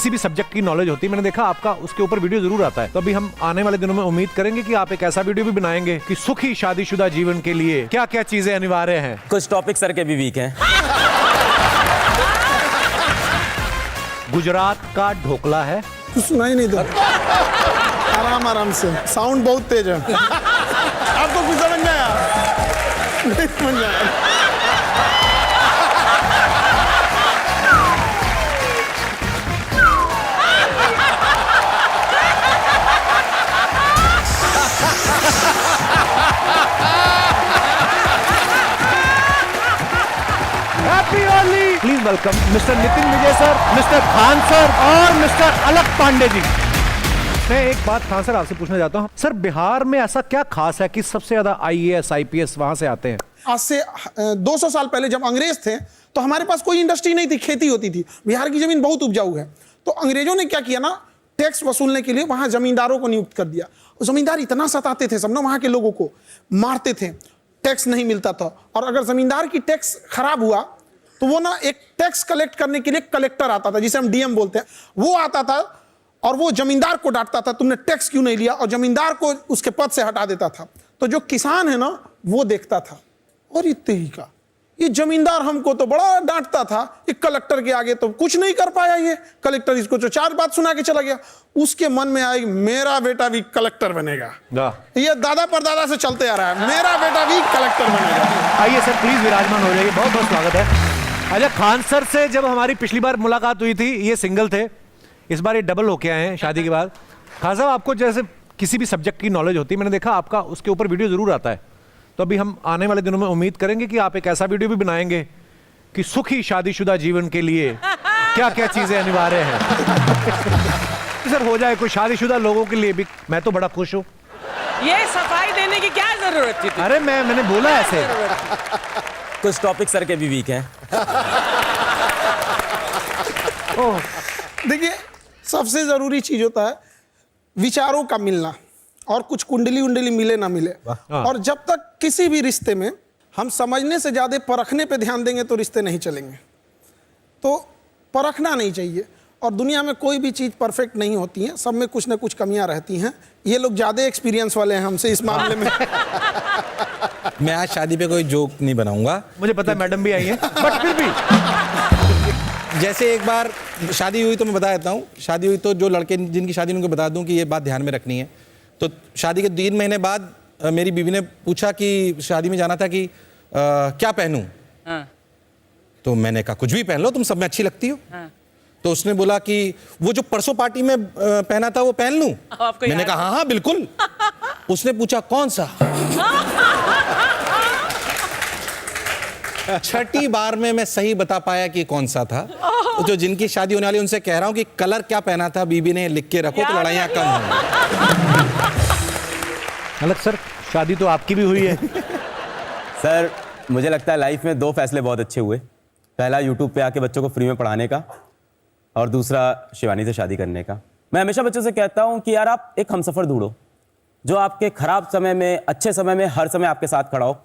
किसी भी सब्जेक्ट की नॉलेज होती है, मैंने देखा आपका उसके ऊपर वीडियो जरूर आता है। तो अभी हम आने वाले दिनों में उम्मीद करेंगे कि आप एक ऐसा वीडियो भी बनाएंगे कि सुखी शादीशुदा जीवन के लिए क्या क्या चीजें अनिवार्य हैं। कुछ टॉपिक सर के भी वीक हैं। गुजरात का ढोकला है। कुछ सुना ही नहीं था। आराम आराम से, साउंड बहुत तेज है। आपको कुछ समझ में आया? नहीं समझ में आया। Please welcome mister Nitin Vijay sir, mister Khan sir और मिस्टर अलक पांडे जी। मैं एक बात खान सर आपसे पूछना चाहता हूँ, सर बिहार में ऐसा क्या खास है कि सबसे ज्यादा IAS IPS वहां से आते हैं? आज से 200 साल पहले जब अंग्रेज थे तो हमारे पास कोई इंडस्ट्री नहीं थी, खेती होती थी। बिहार की जमीन बहुत उपजाऊ है, तो अंग्रेजों ने क्या किया ना, टैक्स वसूलने के लिए वहां जमींदारों को नियुक्त कर दिया। जमींदार इतना सताते थे सब ना, वहां के लोगों को मारते थे, टैक्स नहीं मिलता था। और अगर जमींदार की टैक्स खराब हुआ तो वो ना एक टैक्स कलेक्ट करने के लिए कलेक्टर आता था, जिसे हम DM बोलते हैं। वो आता था और वो जमींदार को डांटता था, तुमने टैक्स क्यों नहीं लिया, और जमींदार को उसके पद से हटा देता था। तो जो किसान है ना, वो देखता था और ये जमींदार हमको तो बड़ा डांटता था, एक कलेक्टर के आगे तो कुछ नहीं कर पाया, ये कलेक्टर इसको तो 4 बात सुना के चला गया। उसके मन में आएगी मेरा बेटा भी कलेक्टर बनेगा। ये दादा परदादा से चलते आ रहा है, मेरा बेटा भी कलेक्टर बनेगा। आइए सर प्लीज विराजमान हो जाइए, बहुत बहुत स्वागत है। अच्छा, खान सर से जब हमारी पिछली बार मुलाकात हुई थी ये सिंगल थे, इस बार ये डबल होके आए हैं शादी के बाद। खान साहब आपको जैसे किसी भी सब्जेक्ट की नॉलेज होती है, मैंने देखा आपका उसके ऊपर वीडियो जरूर आता है। तो अभी हम आने वाले दिनों में उम्मीद करेंगे कि आप एक ऐसा वीडियो भी बनाएंगे कि सुखी शादीशुदा जीवन के लिए क्या क्या चीजें अनिवार्य हैं। सर हो जाए कोई शादीशुदा लोगों के लिए भी, मैं तो बड़ा खुश हूँ। ये सफाई देने की क्या जरूरत थी? अरे मैंने बोला ऐसे। कुछ टॉपिक सर के भी वीक हैं। देखिए, सबसे जरूरी चीज होता है विचारों का मिलना, और कुछ कुंडली उंडली मिले ना मिले। और जब तक किसी भी रिश्ते में हम समझने से ज्यादा परखने पे ध्यान देंगे तो रिश्ते नहीं चलेंगे। तो परखना नहीं चाहिए, और दुनिया में कोई भी चीज परफेक्ट नहीं होती है, सब में कुछ ना कुछ कमियां रहती हैं। ये लोग ज्यादा एक्सपीरियंस वाले हैं हमसे इस मामले में। मैं आज शादी पे कोई जोक नहीं बनाऊंगा, मुझे पता है मैडम भी आई है, बट फिर भी जैसे एक बार शादी हुई तो मैं बता देता हूँ। शादी हुई तो जो लड़के जिनकी शादी उनको बता दूं कि ये बात ध्यान में रखनी है। तो शादी के 3 महीने बाद मेरी बीवी ने पूछा कि शादी में जाना था कि क्या पहनूं। तो मैंने कहा कुछ भी पहन लो, तुम सब में अच्छी लगती हो। तो उसने बोला कि वो जो परसों पार्टी में पहना था वो पहन लूं। मैंने कहा हाँ बिल्कुल। उसने पूछा कौन सा। 6ठी बार में मैं सही बता पाया कि कौन सा था। तो जो जिनकी शादी होने वाली उनसे कह रहा हूं कि कलर क्या पहना था बीबी ने लिख के रखो तो लड़ाइयां कम होंगी। अलग सर शादी तो आपकी भी हुई है। सर मुझे लगता है लाइफ में 2 फैसले बहुत अच्छे हुए। पहला यूट्यूब पे आके बच्चों को फ्री में पढ़ाने का, और दूसरा शिवानी से शादी करने का। मैं हमेशा बच्चों से कहता हूं कि यार आप एक हमसफर ढूंढो जो आपके खराब समय में, अच्छे समय में, हर समय आपके साथ खड़ा हो।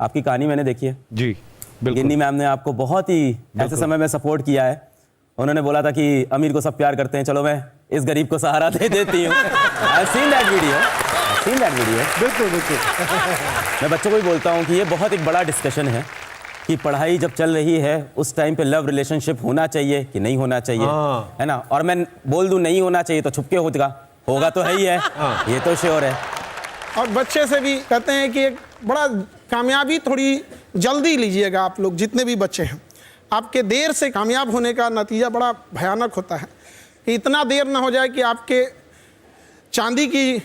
आपकी कहानी मैंने देखी है जी, गिन्नी मैम ने आपको बहुत ही ऐसे समय में सपोर्ट किया है। उन्होंने बोला था कि अमीर को सब प्यार करते हैं, चलो मैं इस गरीब को सहारा दे देती हूँ। Seen that video. बिल्कुल बिल्कुल। मैं बच्चों को भी बोलता हूँ कि ये बहुत एक बड़ा डिस्कशन है कि पढ़ाई जब चल रही है उस टाइम पे लव रिलेशनशिप होना चाहिए कि नहीं होना चाहिए, है ना। और मैं बोल दूं नहीं होना चाहिए तो छुपके होगा तो है ही है, ये तो श्योर है। और बच्चे से भी कहते हैं कि एक बड़ा कामयाबी थोड़ी जल्दी लीजिएगा। आप लोग जितने भी बच्चे हैं, आपके देर से कामयाब होने का नतीजा बड़ा भयानक होता है। कि इतना देर ना हो जाए कि आपके चांदी की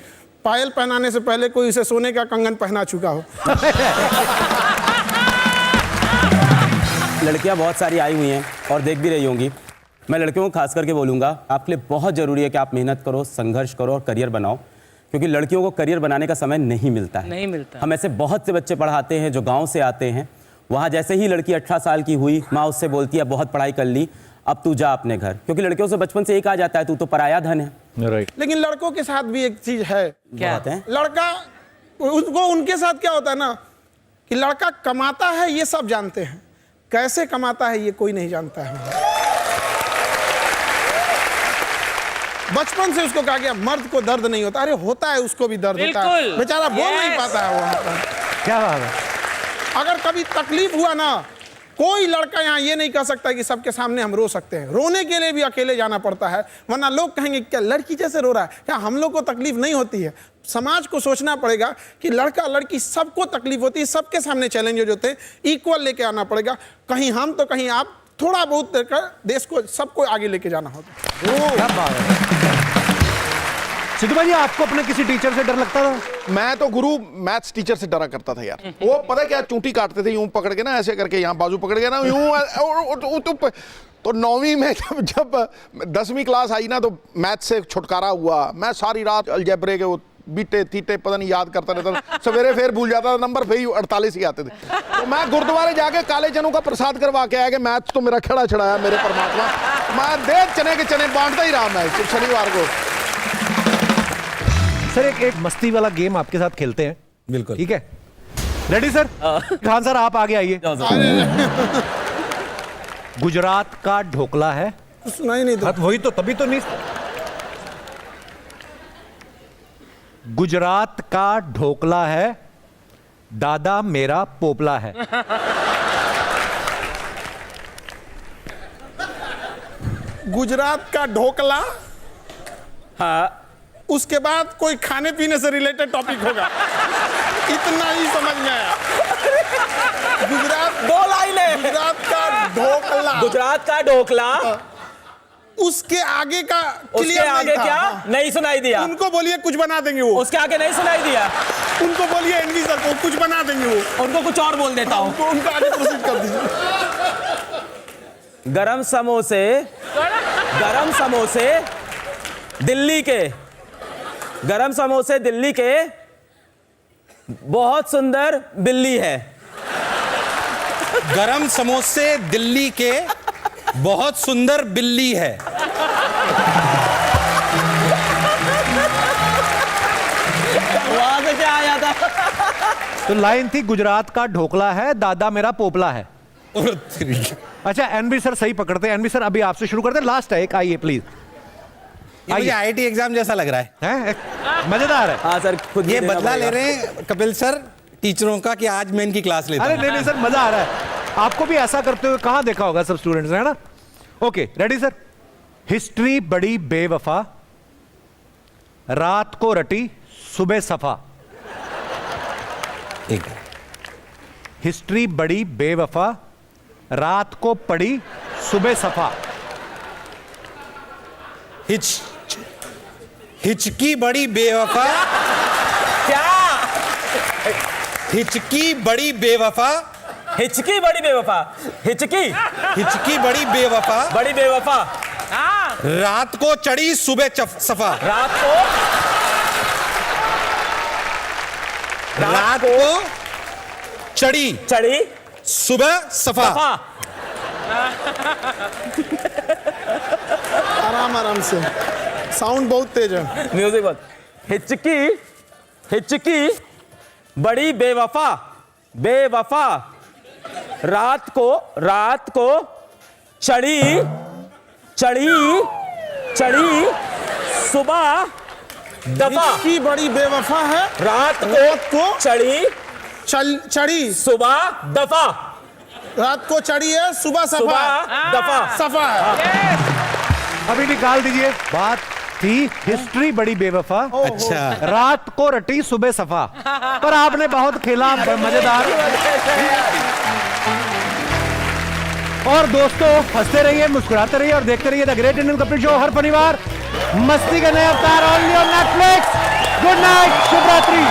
पायल पहनाने से पहले कोई उसे सोने का कंगन पहना चुका हो। लड़कियां बहुत सारी आई हुई हैं और देख भी रही होंगी। मैं लड़कियों को खास करके बोलूँगा, आपके लिए बहुत ज़रूरी है कि आप मेहनत करो, संघर्ष करो और करियर बनाओ, क्योंकि लड़कियों को करियर बनाने का समय नहीं मिलता है। नहीं मिलता। हम ऐसे बहुत से बच्चे पढ़ाते हैं जो गांव से आते हैं, वहाँ जैसे ही लड़की 18 साल की हुई, माँ उससे बोलती है बहुत पढ़ाई कर ली, अब तू जा अपने घर, क्योंकि लड़कियों से बचपन से एक आ जाता है तू तो पराया धन है। राइट। लेकिन लड़कों के साथ भी एक चीज है। क्या है? लड़का उसको, उनके साथ क्या होता है ना कि लड़का कमाता है ये सब जानते हैं, कैसे कमाता है ये कोई नहीं जानता है। बचपन से उसको कहा गया मर्द को दर्द नहीं होता, अरे होता है, उसको भी दर्द होता है, बिल्कुल। बेचारा बोल नहीं Yes. पाता है वो। क्या बात है। अगर कभी तकलीफ हुआ ना, कोई लड़का यहाँ ये नहीं कह सकता कि सबके सामने हम रो सकते हैं, रोने के लिए भी अकेले जाना पड़ता है, वरना लोग कहेंगे क्या लड़की जैसे रो रहा है, क्या हम लोग को तकलीफ नहीं होती है। समाज को सोचना पड़ेगा कि लड़का लड़की सबको तकलीफ होती है, सबके सामने चैलेंजेस होते हैं, इक्वल लेके आना पड़ेगा, कहीं हम तो कहीं आप, थोड़ा बहुत देकर देश को सबको आगे लेके जाना होगा। क्या बात है। सिद्धू भाई, आपको अपने किसी टीचर से डर लगता था? मैं तो गुरु मैथ्स टीचर से डरा करता था यार। वो पता है क्या, चूंटी काटते थे यूं पकड़ के ना, ऐसे करके यहाँ बाजू पकड़ के ना यूं तो 9वीं में जब 10वीं क्लास आई ना, तो मैथ्स से छुटकारा हुआ। मैं सारी रात अलजेब्रे के वो बीटे थीटे पता नहीं याद करता रहता था, सवेरे फिर भूल जाता था, नंबर फिर 48 ही आते थे। तो मैं गुरुद्वारे जाके काले चनों का प्रसाद करवा के आया कि मैथ्स तो मेरा खड़ा छड़ाया मेरे परमात्मा, मैं दे चने के चने बांटता ही रहा मैं शनिवार को। सर एक मस्ती वाला गेम आपके साथ खेलते हैं, बिल्कुल। ठीक है? Ready sir? खान सर आप आगे आइए। गुजरात का ढोकला है, सुना ही नहीं था। वही तो, तभी तो नहीं। गुजरात का ढोकला है, दादा मेरा पोपला है। गुजरात का ढोकला, हाँ, उसके बाद कोई खाने पीने से रिलेटेड टॉपिक होगा, इतना ही समझ में आया। गुजरात, 2 लाइनें। गुजरात का ढोकला, गुजरात का ढोकला, उसके आगे का उसके क्लियर नहीं आगे था। क्या हाँ। नहीं सुनाई दिया? उनको बोलिए कुछ बना देंगे वो, उसके आगे नहीं सुनाई दिया? उनको बोलिए एनवी सर को कुछ बना देंगे वो, उनको कुछ और बोल देता हूँ। उनको उनका आगे प्रोसीड कर दीजिए। गरम समोसे, गरम समोसे दिल्ली के, गरम समोसे दिल्ली के, बहुत सुंदर बिल्ली है। गरम समोसे दिल्ली के, बहुत सुंदर बिल्ली है। वहां से क्या आया था? तो लाइन थी गुजरात का ढोकला है, दादा मेरा पोपला है। अच्छा एनबी सर सही पकड़ते हैं। एनबी सर अभी आपसे शुरू करते हैं, लास्ट है एक, आइए प्लीज। ये मुझे आईआईटी एग्जाम जैसा लग रहा है। हैं? मजेदार है। हाँ सर, खुद ये भी देना बदला ले पड़ेगा। रहे हैं कपिल सर टीचरों का कि आज मैं इनकी क्लास लेता अरे हूं। नहीं नहीं सर, मजा आ रहा है। आपको भी ऐसा करते हुए कहां देखा होगा सब स्टूडेंट्स ने, है ना? Okay ready sir? हिस्ट्री बड़ी बेवफा, रात को रटी सुबह सफा। ठीक है। हिस्ट्री बड़ी बेवफा, रात को पड़ी सुबह सफा। हिचकी बड़ी बेवफा, क्या? हिचकी बड़ी बेवफा, हिचकी बड़ी बेवफा, हिचकी हिचकी बड़ी बेवफा, बड़ी बेवफा, हाँ रात को चढ़ी सुबह सफा। रात को चढ़ी चढ़ी सुबह सफा। आराम आराम से, साउंड बहुत तेज है। म्यूजिक बहुत। हिचकी, हिचकी बड़ी बेवफा, बेवफा, रात को चढ़ी, चढ़ी, चढ़ी सुबह दफा। की बड़ी बेवफा है, रात रात को को चढ़ी, चढ़ी, सुबह दफा, रात को चढ़ी है, सुबह सफा, सुबह दफा। सफा है। अभी निकाल दीजिए। बात थी हिस्ट्री बड़ी बेवफा, अच्छा। रात को रटी सुबह सफा, पर आपने बहुत खेला, मजेदार। और दोस्तों हंसते रहिए, मुस्कुराते रहिए और देखते रहिए the great Indian Kapil show हर शनिवार मस्ती का नया अवतार only on Netflix. Good night, शुभ रात्रि।